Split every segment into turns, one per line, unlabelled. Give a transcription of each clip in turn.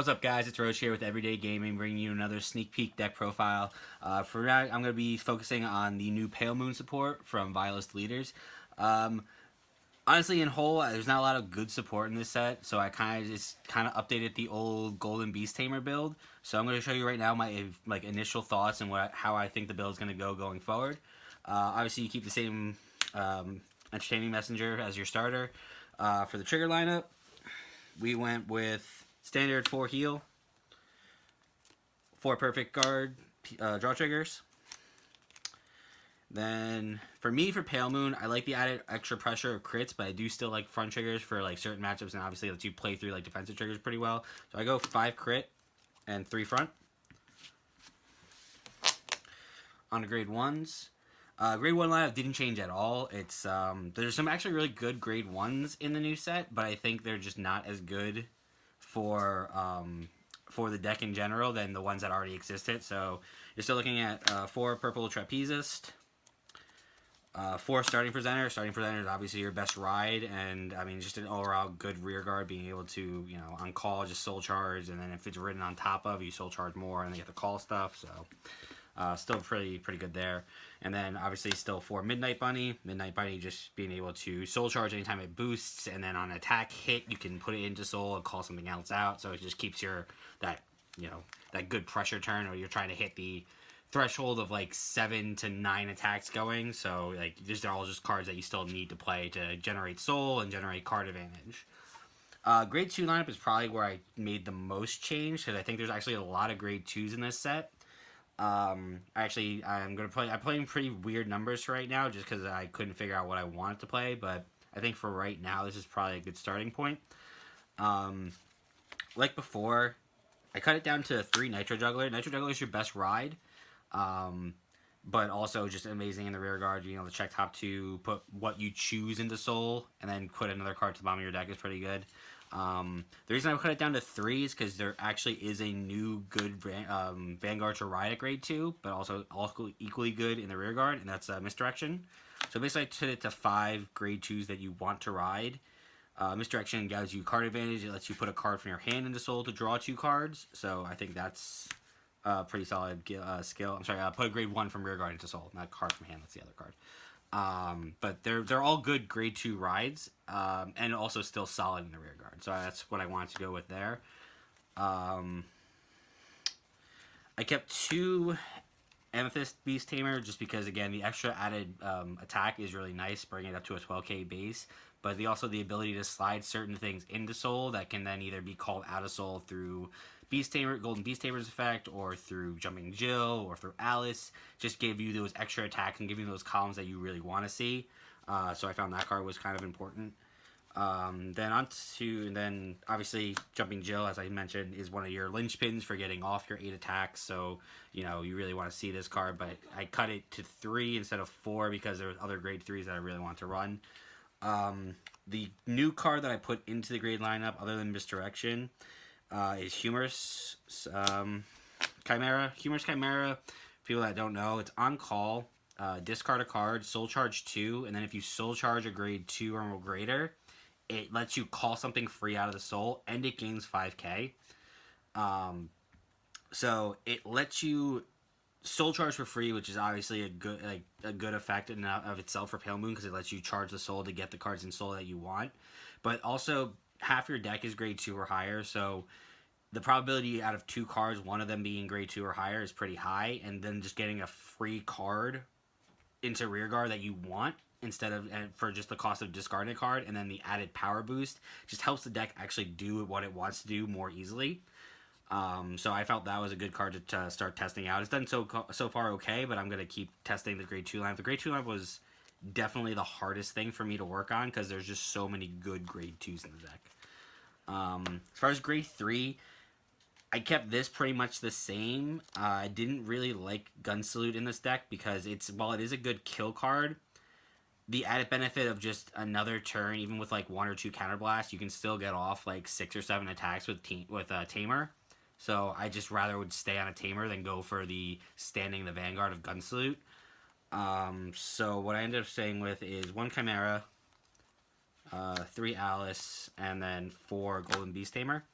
What's up, guys? It's Roche here with Everyday Gaming, bringing you another sneak peek deck profile. For now, I'm going to be focusing on the new Pale Moon support from Vilest Leaders. Honestly, in whole, there's not a lot of good support in this set, so I kind of updated the old Golden Beast Tamer build. So I'm going to show you right now my initial thoughts and how I think the build is going to go going forward. Obviously, you keep the same Entertaining Messenger as your starter. For the trigger lineup, we went with standard 4 heal, 4 perfect guard, draw triggers. Then for me, for Pale Moon, I like the added extra pressure of crits, but I do still like front triggers for like certain matchups, and obviously lets you play through like defensive triggers pretty well. So I go 5 crit and 3 front. On the grade 1s, grade 1 lineup didn't change at all. It's there's some actually really good grade 1s in the new set, but I think they're just not as good for the deck in general than the ones that already existed. So you're still looking at 4 purple trapezist, 4 starting presenter. Starting presenter is obviously your best ride, and I mean just an overall good rear guard, being able to, you know, on call just soul charge, and then if it's ridden on top of, you soul charge more, and then you have to call stuff. So still pretty good there. And then obviously still 4 Midnight Bunny. Midnight Bunny just being able to soul charge anytime it boosts, and then on attack hit you can put it into soul and call something else out. So it just keeps that good pressure turn, or you're trying to hit the threshold of like 7 to 9 attacks going. So like these are all just cards that you still need to play to generate soul and generate card advantage. Grade 2 lineup is probably where I made the most change, because I think there's actually a lot of grade 2s in this set. I'm playing pretty weird numbers right now just because I couldn't figure out what I wanted to play, but I think for right now this is probably a good starting point. Like before, I cut it down to 3 Nitro Juggler. Nitro Juggler is your best ride, but also just amazing in the rear guard. Being able to check top 2, put what you choose into soul, and then put another card to the bottom of your deck is pretty good. The reason I cut it down to 3 is because there actually is a new good Vanguard to ride at grade 2, but also equally good in the rear guard, and that's Misdirection. So basically I put it to 5 grade 2s that you want to ride. Misdirection gives you card advantage. It lets you put a card from your hand into soul to draw 2 cards, so I think that's a pretty solid skill. I'm sorry, put a grade 1 from rear guard into soul, not card from hand, that's the other card. But they're all good grade 2 rides, and also still solid in the rear guard. So that's what I wanted to go with there. I kept 2 Amethyst Beast Tamer just because, again, the extra added attack is really nice, bringing it up to a 12k base. But also the ability to slide certain things into soul that can then either be called out of soul through Beast Tamer, Golden Beast Tamer's effect, or through Jumping Jill, or through Alice, just gave you those extra attacks and give you those columns that you really want to see. So I found that card was kind of important. Then obviously Jumping Jill, as I mentioned, is one of your linchpins for getting off your 8 attacks. So you know you really want to see this card, but I cut it to 3 instead of 4 because there was other grade 3s that I really want to run. The new card that I put into the grade lineup, other than Misdirection, is Humorous Chimera. Humorous Chimera, for people that don't know, it's on call, discard a card, soul charge 2, and then if you soul charge a grade 2 or greater, it lets you call something free out of the soul, and it gains 5k. So it lets you soul charge for free, which is obviously a good effect in of itself for Pale Moon, because it lets you charge the soul to get the cards in soul that you want. But also half your deck is grade 2 or higher, so the probability out of 2 cards, one of them being grade 2 or higher, is pretty high, and then just getting a free card into rear guard that you want instead of for just the cost of discarding a card, and then the added power boost just helps the deck actually do what it wants to do more easily. So I felt that was a good card to start testing out. It's done so far okay, but I'm going to keep testing the grade 2 lineup. The grade 2 lineup was definitely the hardest thing for me to work on because there's just so many good grade 2s in the deck. As far as grade 3, I kept this pretty much the same. I didn't really like Gun Salute in this deck because while it is a good kill card, the added benefit of just another turn, even with like 1 or 2 counterblast, you can still get off like 6 or 7 attacks with Tamer. So I just rather would stay on a Tamer than go for the standing the Vanguard of Gun Salute. So what I ended up staying with is 1 Chimera, 3 Alice, and then 4 Golden Beast Tamer.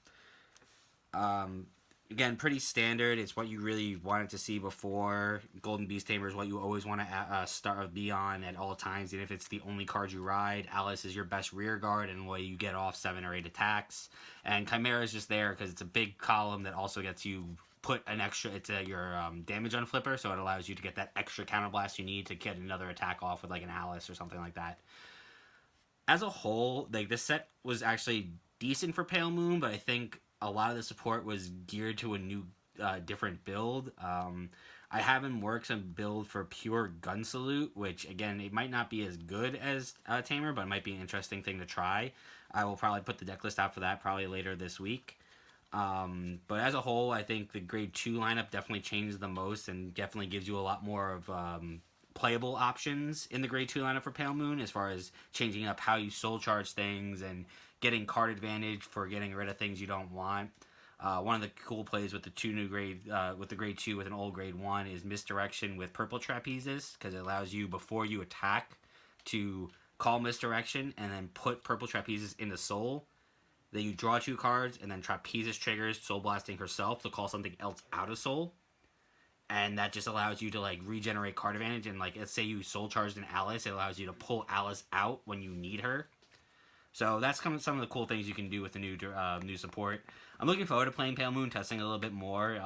Again, pretty standard. It's what you really wanted to see before. Golden Beast Tamer is what you always want to be on at all times, and if it's the only card you ride. Alice is your best rear guard, and way you get off 7 or 8 attacks. And Chimera is just there because it's a big column that also gets you put an extra your damage on flipper, so it allows you to get that extra counterblast you need to get another attack off with like an Alice or something like that. As a whole, like this set was actually decent for Pale Moon, but I think a lot of the support was geared to a new, different build. I have in works a build for pure Gun Salute, which again, it might not be as good as Tamer, but it might be an interesting thing to try. I will probably put the deck list out for that probably later this week. But as a whole, I think the grade 2 lineup definitely changed the most and definitely gives you a lot more of playable options in the grade 2 lineup for Pale Moon, as far as changing up how you soul charge things and getting card advantage for getting rid of things you don't want. One of the cool plays with the with the grade 2 with an old grade 1 is Misdirection with Purple Trapezes, because it allows you, before you attack, to call Misdirection and then put Purple Trapezes into Soul. Then you draw 2 cards, and then Trapezes triggers Soul Blasting herself to call something else out of Soul. And that just allows you to like regenerate card advantage, and like let's say you soul charged an Alice, it allows you to pull Alice out when you need her. So that's some of the cool things you can do with the new support. I'm looking forward to playing Pale Moon, testing a little bit more,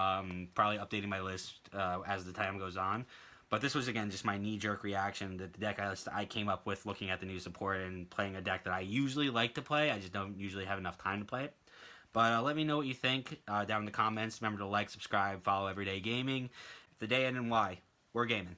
probably updating my list as the time goes on. But this was, again, just my knee-jerk reaction, that the deck I came up with looking at the new support and playing a deck that I usually like to play. I just don't usually have enough time to play it. But let me know what you think down in the comments. Remember to like, subscribe, follow Everyday Gaming. If the day ended, why? We're gaming.